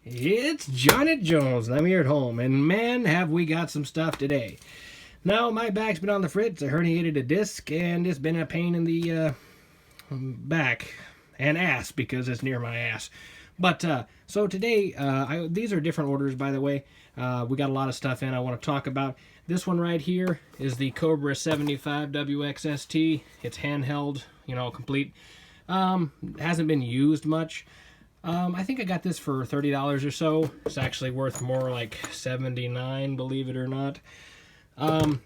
It's Johnny Jones, and I'm here at home, and man, have we got some stuff today. Now, my back's been on the fritz. I herniated a disc, and it's been a pain in the back and ass because it's near my ass. But, so today, these are different orders, by the way. We got a lot of stuff in I want to talk about. This one right here is the Cobra 75 WXST. It's handheld, complete. Hasn't been used much. I think I got this for $30 or so. It's actually worth more, like $79, believe it or not.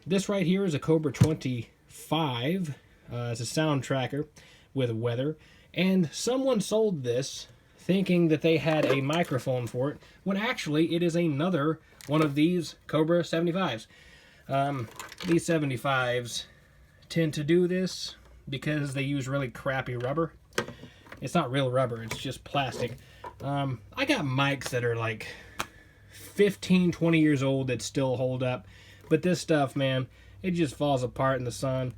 This right here is a Cobra 25. It's a sound tracker with weather. And someone sold this thinking that they had a microphone for it, when actually it is another one of these Cobra 75s. These 75s tend to do this because they use really crappy rubber. It's not real rubber, it's just plastic. I got mics that are like 15, 20 years old that still hold up. But this stuff, man, it just falls apart in the sun.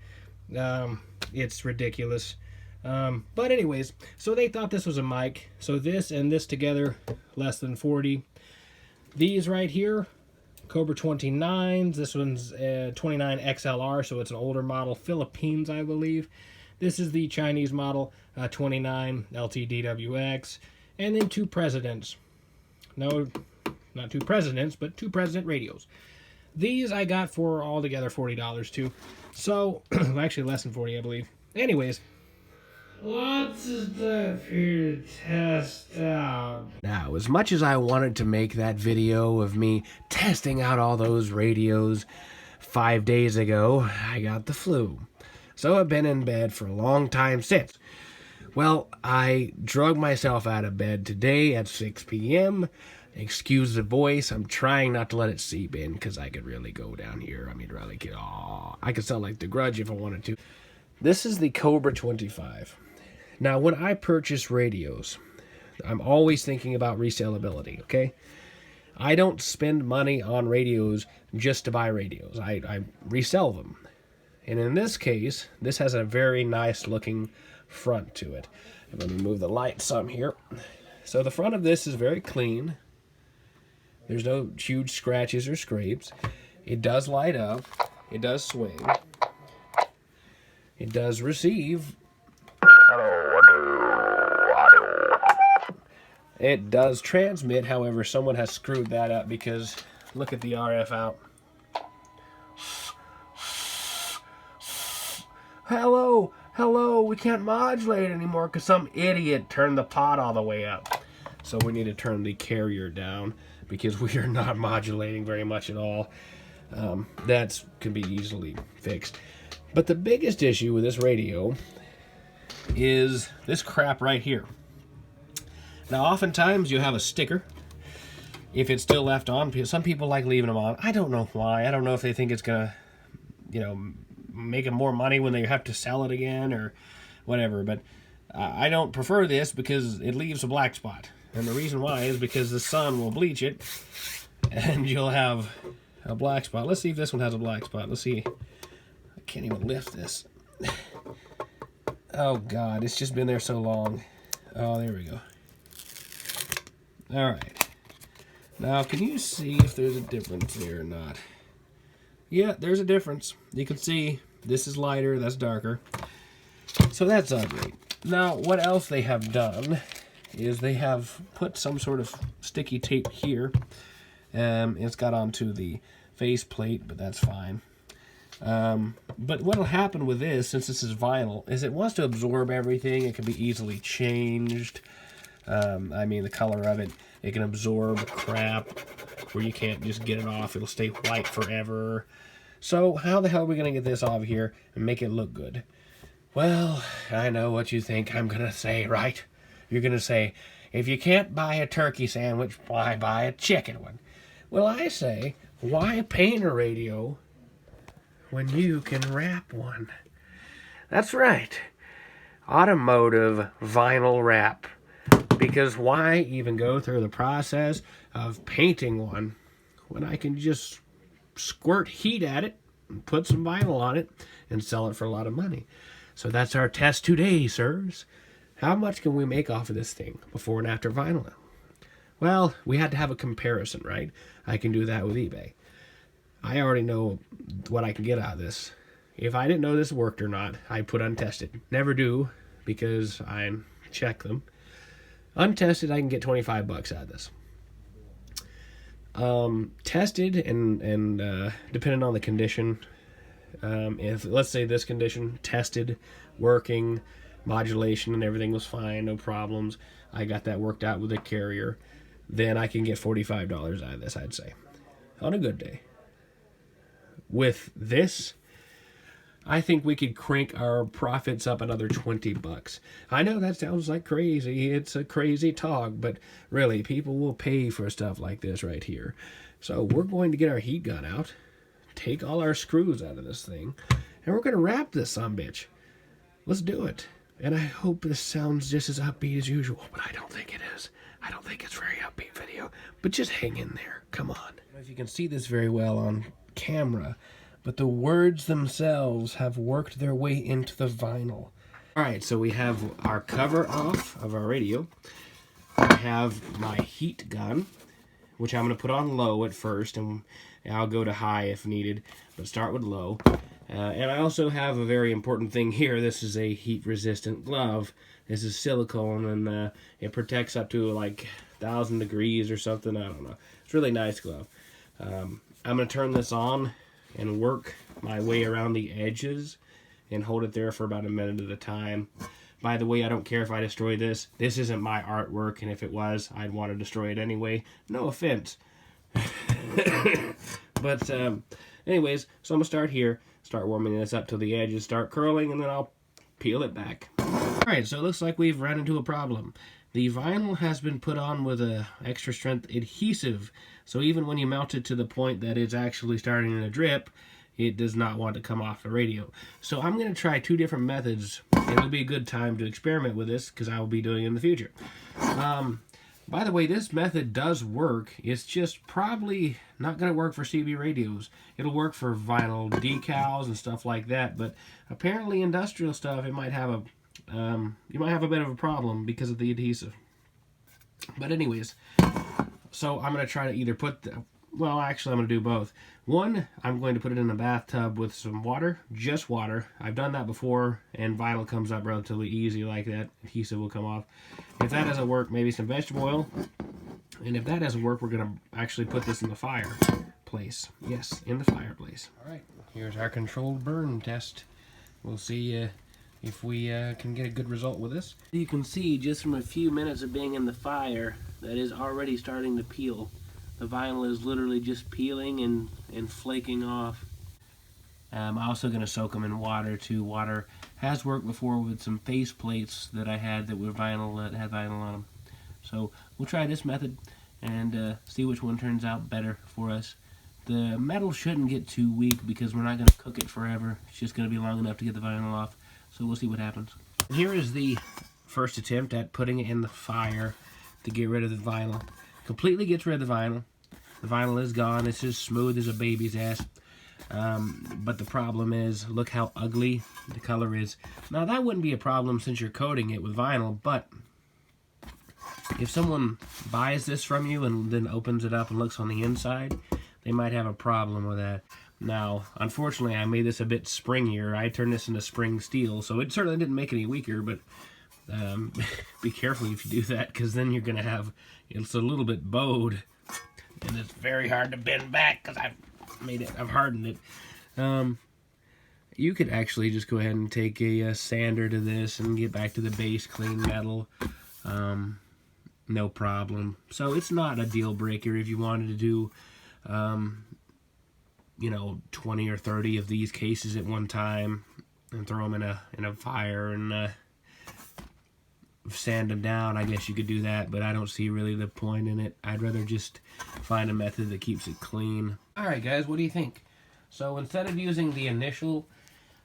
It's ridiculous. But anyways, so they thought this was a mic. So this and this together, less than 40. These right here, Cobra 29s. This one's 29 XLR, so it's an older model. Philippines, I believe. This is the Chinese model, 29 LTDWX. And then two presidents. No, not two presidents, but two president radios. These I got for altogether $40 too. So, actually less than 40, I believe. Anyways, lots of stuff here to test out. Now, as much as I wanted to make that video of me testing out all those radios 5 days ago, I got the flu. So I've been in bed for a long time since. Well, I drug myself out of bed today at 6 p.m. Excuse the voice. I'm trying not to let it seep in because I could really go down here. I mean, really, I could sound like The Grudge if I wanted to. This is the Cobra 25. Now, when I purchase radios, I'm always thinking about resellability, okay? I don't spend money on radios just to buy radios. I resell them. And in this case, this has a very nice looking front to it. Let me move the light some here. So the front of this is very clean. There's no huge scratches or scrapes. It does light up. It does swing. It does receive. It does transmit. However, someone has screwed that up because look at the RF out. Hello, we can't modulate anymore because some idiot turned the pot all the way up. So we need to turn the carrier down because we are not modulating very much at all. That can be easily fixed. But the biggest issue with this radio is this crap right here. Now, oftentimes you have a sticker. If it's still left on, some people like leaving them on. I don't know why. I don't know if they think it's going to, make them more money when they have to sell it again or whatever. But I don't prefer this because it leaves a black spot. And the reason why is because the sun will bleach it and you'll have a black spot. Let's see if this one has a black spot. Let's see. I can't even lift this. Oh, God. It's just been there so long. Oh, there we go. All right. Now, can you see if there's a difference here or not? Yeah, there's a difference. You can see this is lighter, that's darker. So that's ugly. Now, what else they have done is they have put some sort of sticky tape here. It's got onto the face plate, but that's fine. But what will happen with this, since this is vinyl, is it wants to absorb everything. It can be easily changed. The color of it. It can absorb crap where you can't just get it off. It'll stay white forever. So how the hell are we going to get this off here and make it look good? Well, I know what you think I'm going to say, right? You're going to say, if you can't buy a turkey sandwich, why buy a chicken one? Well, I say, why paint a radio when you can wrap one? That's right. Automotive vinyl wrap. Because why even go through the process of painting one when I can just squirt heat at it and put some vinyl on it and sell it for a lot of money? So that's our test today, sirs. How much can we make off of this thing before and after vinyl? Well, we had to have a comparison, right? I can do that with eBay. I already know what I can get out of this. If I didn't know this worked or not, I'd put untested. Never do, because I check them. Untested, I can get 25 bucks out of this. Tested and depending on the condition, if let's say this condition, tested, working, modulation and everything was fine, no problems, I got that worked out with a carrier, then I can get $45 out of this, I'd say, on a good day. With this, I think we could crank our profits up another 20 bucks. I know that sounds like crazy. It's a crazy talk, but really, people will pay for stuff like this right here. So we're going to get our heat gun out, take all our screws out of this thing, and we're going to wrap this sumbitch. Let's do it. And I hope this sounds just as upbeat as usual, but I don't think it is. I don't think it's a very upbeat video, but just hang in there. Come on. I don't know if you can see this very well on camera, but the words themselves have worked their way into the vinyl. Alright, so we have our cover off of our radio. I have my heat gun, which I'm going to put on low at first, and I'll go to high if needed, but start with low. And I also have a very important thing here. This is a heat-resistant glove. This is silicone, and it protects up to like 1,000 degrees or something. I don't know. It's a really nice glove. I'm going to turn this on and work my way around the edges and hold it there for about a minute at a time. By the way, I don't care if I destroy this. This isn't my artwork, and if it was, I'd want to destroy it anyway. No offense. But anyways, so I'm going to start here, start warming this up till the edges start curling, and then I'll peel it back. Alright, so it looks like we've run into a problem. The vinyl has been put on with a extra strength adhesive, so even when you mount it to the point that it's actually starting to drip, it does not want to come off the radio. So I'm going to try two different methods. It'll be a good time to experiment with this because I will be doing it in the future. By the way, this method does work. It's just probably not going to work for CB radios. It'll work for vinyl decals and stuff like that, but apparently industrial stuff, it might have a you might have a bit of a problem because of the adhesive. But anyways, so I'm going to try to either put well, actually I'm going to do both. One, I'm going to put it in a bathtub with some water, just water. I've done that before, and vinyl comes up relatively easy like that. Adhesive will come off. If that doesn't work, maybe some vegetable oil. And if that doesn't work, we're going to actually put this in the fireplace. Yes, in the fireplace. All right, here's our controlled burn test. We'll see if we can get a good result with this. You can see just from a few minutes of being in the fire that is already starting to peel. The vinyl is literally just peeling and flaking off. I'm also going to soak them in water too. Water has worked before with some face plates that I had that were vinyl, that had vinyl on them. So we'll try this method and see which one turns out better for us. The metal shouldn't get too weak because we're not going to cook it forever. It's just going to be long enough to get the vinyl off. So we'll see what happens. Here is the first attempt at putting it in the fire to get rid of the vinyl. Completely gets rid of the vinyl. The vinyl is gone. It's as smooth as a baby's ass. But the problem is, look how ugly the color is. Now that wouldn't be a problem since you're coating it with vinyl, but if someone buys this from you and then opens it up and looks on the inside, they might have a problem with that. Now, unfortunately, I made this a bit springier. I turned this into spring steel, so it certainly didn't make it any weaker, but be careful if you do that, because then you're going to have, it's a little bit bowed, and it's very hard to bend back because I've hardened it. You could actually just go ahead and take a sander to this and get back to the base clean metal. No problem. So it's not a deal breaker if you wanted to do, you know, 20 or 30 of these cases at one time and throw them in a fire and sand them down. I guess you could do that, but I don't see really the point in it. I'd rather just find a method that keeps it clean. Alright guys, what do you think? So instead of using the initial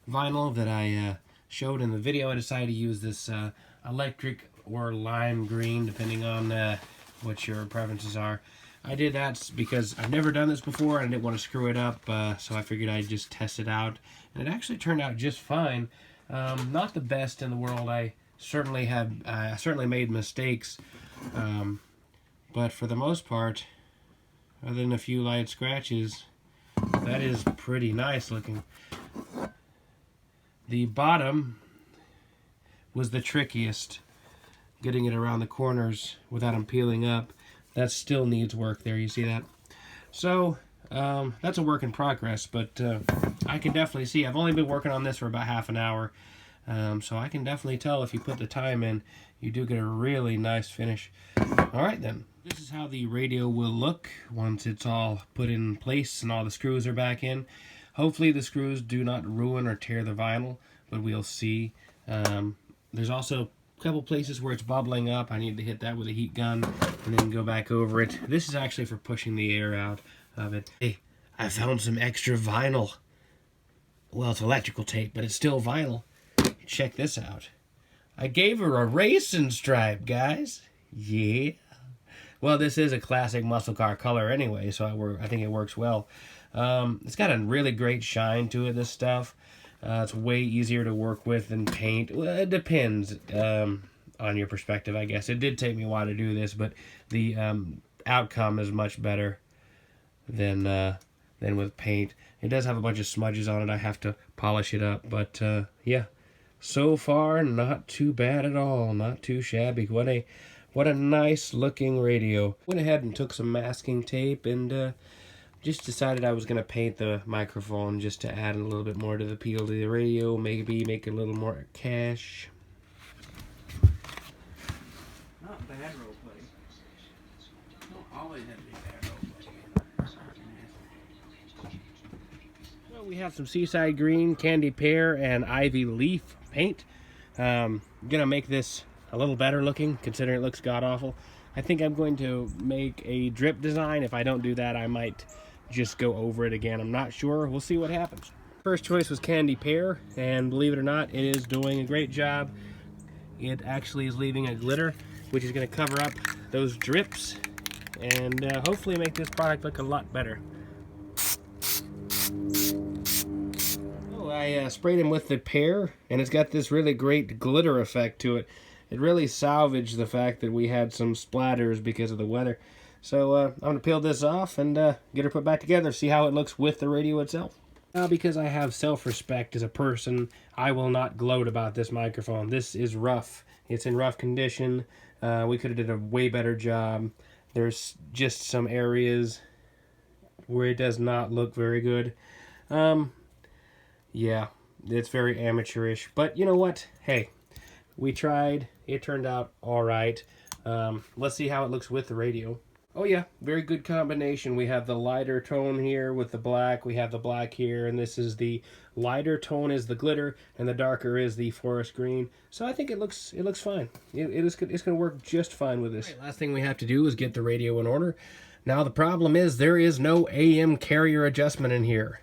vinyl that I showed in the video, I decided to use this electric or lime green, depending on what your preferences are. I did that because I've never done this before and I didn't want to screw it up, so I figured I'd just test it out. And it actually turned out just fine. Not the best in the world. I certainly made mistakes But for the most part, other than a few light scratches, that is pretty nice looking. The bottom was the trickiest, getting it around the corners without them peeling up. That still needs work there, you see that? So, that's a work in progress, but I can definitely see, I've only been working on this for about half an hour, so I can definitely tell if you put the time in, you do get a really nice finish. Alright then, this is how the radio will look once it's all put in place and all the screws are back in. Hopefully the screws do not ruin or tear the vinyl, but we'll see. There's also a couple places where it's bubbling up. I need to hit that with a heat gun and then go back over it. This is actually for pushing the air out of it. Hey, I found some extra vinyl. Well, it's electrical tape, but it's still vinyl. Check this out. I gave her a racing stripe, guys. Yeah. Well, this is a classic muscle car color anyway, so I think it works well. It's got a really great shine to it, this stuff. It's way easier to work with than paint. Well, it depends on your perspective, I guess. It did take me a while to do this, but the outcome is much better than with paint. It does have a bunch of smudges on it. I have to polish it up, but yeah. So far, not too bad at all. Not too shabby. What a nice looking radio. Went ahead and took some masking tape and just decided I was going to paint the microphone just to add a little bit more to the appeal to the radio, maybe make it a little more cash. Not bad role play. Don't always have to be bad role play. So we have some Seaside Green, Candy Pear, and Ivy Leaf paint. I'm going to make this a little better looking, considering it looks god-awful. I think I'm going to make a drip design. If I don't do that, I might just go over it again. I'm not sure. We'll see what happens. First choice was Candy Pear, and believe it or not, it is doing a great job. It actually is leaving a glitter, which is going to cover up those drips and hopefully make this product look a lot better. Oh, I sprayed him with the pear, and it's got this really great glitter effect to it. It really salvaged the fact that we had some splatters because of the weather. So I'm going to peel this off and get her put back together, see how it looks with the radio itself. Now, because I have self-respect as a person, I will not gloat about this microphone. This is rough. It's in rough condition. We could have did a way better job. There's just some areas where it does not look very good. Yeah, it's very amateurish. But you know what? Hey, we tried. It turned out all right. Let's see how it looks with the radio. Oh yeah, very good combination. We have the lighter tone here with the black. We have the black here, and this is the lighter tone is the glitter, and the darker is the forest green. So I think it looks fine. It's going to work just fine with this. Right, last thing we have to do is get the radio in order. Now the problem is there is no AM carrier adjustment in here,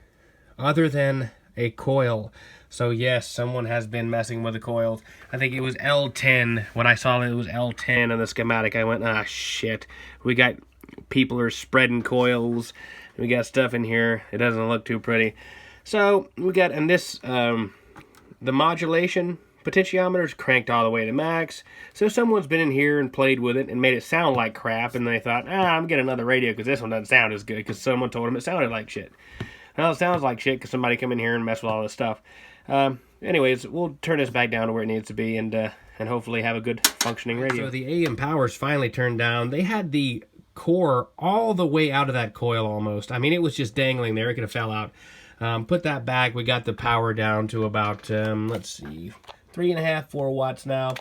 other than a coil. So yes, someone has been messing with the coils. I think it was L10. When I saw that it was L10 in the schematic, I went, ah, shit. People are spreading coils. We got stuff in here. It doesn't look too pretty. So we got, and this, the modulation potentiometer is cranked all the way to max. So someone's been in here and played with it and made it sound like crap. And they thought, I'm getting another radio because this one doesn't sound as good because someone told them it sounded like shit. Well, it sounds like shit because somebody come in here and mess with all this stuff. Anyways, we'll turn this back down to where it needs to be and hopefully have a good functioning radio. So the AM power's finally turned down. They had the core all the way out of that coil almost. I mean, it was just dangling there. It could have fell out. Put that back. We got the power down to about, let's see, 3.5, 4 watts now.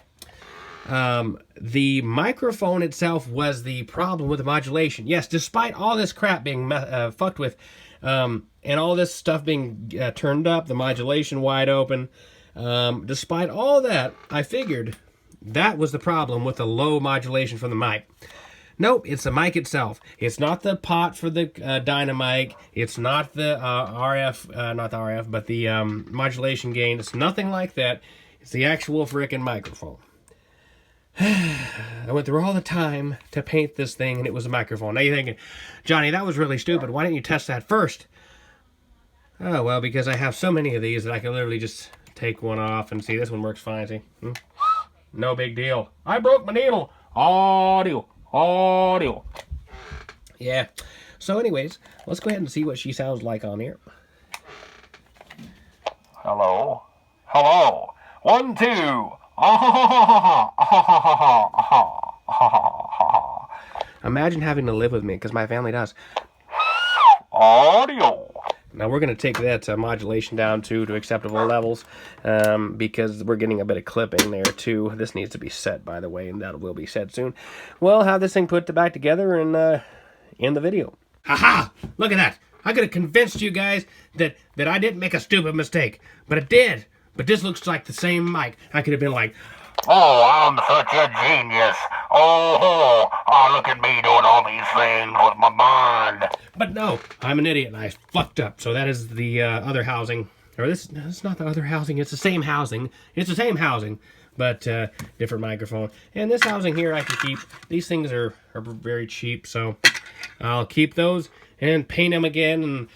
The microphone itself was the problem with the modulation. Yes, despite all this crap being fucked with, and all this stuff being turned up, the modulation wide open, despite all that, I figured that was the problem with the low modulation from the mic. Nope, it's the mic itself. It's not the pot for the dynamic. It's not the RF, but the modulation gain. It's nothing like that. It's the actual frickin' microphone. I went through all the time to paint this thing, and it was a microphone. Now you're thinking, Johnny, that was really stupid. Why didn't you test that first? Oh, well, because I have so many of these that I can literally just take one off and see this one works fine, see? No big deal. I broke my needle. Audio. Audio. Yeah. So anyways, let's go ahead and see what she sounds like on here. Hello. Hello. 1, 2. Imagine having to live with me, because my family does. Audio. Now we're going to take that modulation down to acceptable levels, because we're getting a bit of clipping there too. This needs to be set, by the way, and that will be set soon. We'll have this thing put back together and in the video. Aha! Look at that! I could have convinced you guys that I didn't make a stupid mistake, but it did. But this looks like the same mic. I could have been like, oh, I'm such a genius. Oh, look at me doing all these things with my mind. but no, I'm an idiot and I fucked up. So that is the other housing. Or it's not the other housing, it's the same housing. It's the same housing, but different microphone. And this housing here I can keep. These things are very cheap, so I'll keep those and paint them again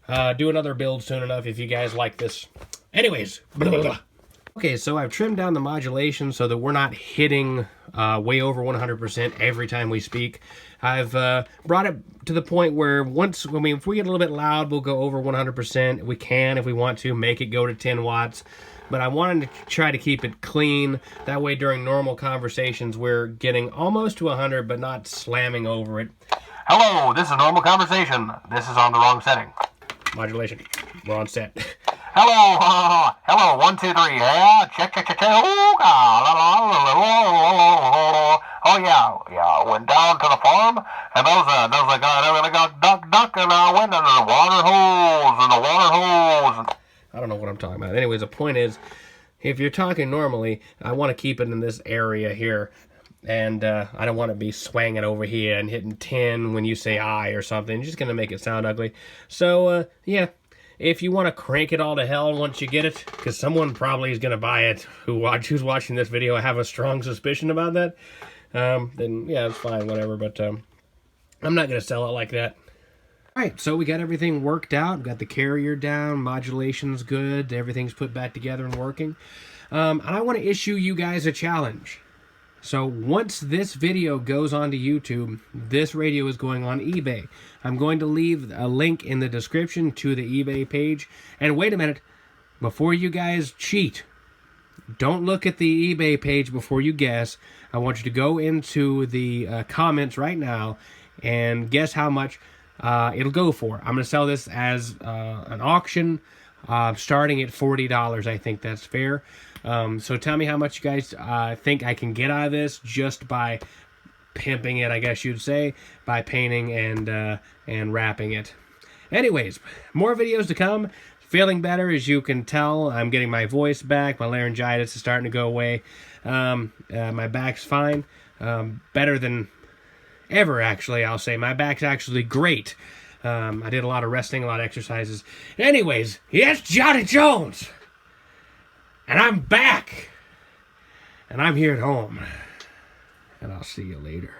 and do another build soon enough if you guys like this. Anyways, blah, blah, blah. Okay, so I've trimmed down the modulation so that we're not hitting way over 100% every time we speak. I've brought it to the point where if we get a little bit loud, we'll go over 100%. We can, if we want to, make it go to 10 watts. But I wanted to try to keep it clean. That way, during normal conversations, we're getting almost to 100, but not slamming over it. Hello, this is normal conversation. This is on the wrong setting. Modulation. We're on set. Hello, hello, 1, 2, 3, yeah, check, oh yeah, went down to the farm, and there was a guy there, and I got duck, and I went into the water hose. I don't know what I'm talking about. Anyways, the point is, if you're talking normally, I want to keep it in this area here, and I don't want to be swanging over here and hitting 10 when you say I or something. You're just going to make it sound ugly. So, yeah. If you want to crank it all to hell once you get it, because someone probably is going to buy it who's watching this video, I have a strong suspicion about that, then yeah, it's fine, whatever, but I'm not going to sell it like that. Alright, so we got everything worked out, got the carrier down, modulation's good, everything's put back together and working, and I want to issue you guys a challenge. So once this video goes onto YouTube, this radio is going on eBay. I'm going to leave a link in the description to the eBay page. And wait a minute, before you guys cheat, don't look at the eBay page before you guess. I want you to go into the comments right now and guess how much it'll go for. I'm going to sell this as an auction starting at $40. I think that's fair. So tell me how much you guys think I can get out of this just by pimping it, I guess you'd say, by painting and wrapping it. Anyways, more videos to come. Feeling better, as you can tell. I'm getting my voice back. My laryngitis is starting to go away. My back's fine. Better than ever, actually, I'll say. My back's actually great. I did a lot of resting, a lot of exercises. Anyways, yes, Johnny Jones! And I'm back. And I'm here at home. And I'll see you later.